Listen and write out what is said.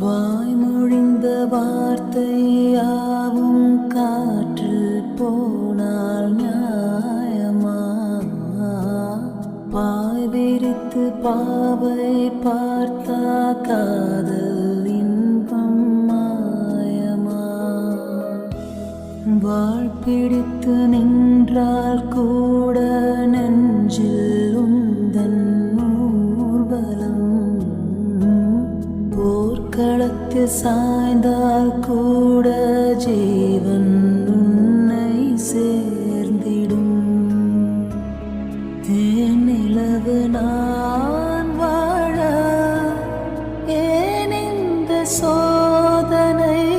வாய்மொழிந்த வார்த்தையாவும் காற்றில் போனால் நியாயமா? பாய் விரித்து பாவை பார்த்தா காதல் இன்பம் மாயமா? வாழ் பிடித்து நின்றால் கூட நெஞ்சில் உந்தன் ஊர்வலம். போர்க்களத்தில் சாய்ந்தால் கூட ஜீவன் உன்னை சேர்ந்திடும். தேனிலவு நான் வாழ ஏன் இந்த சோதனை?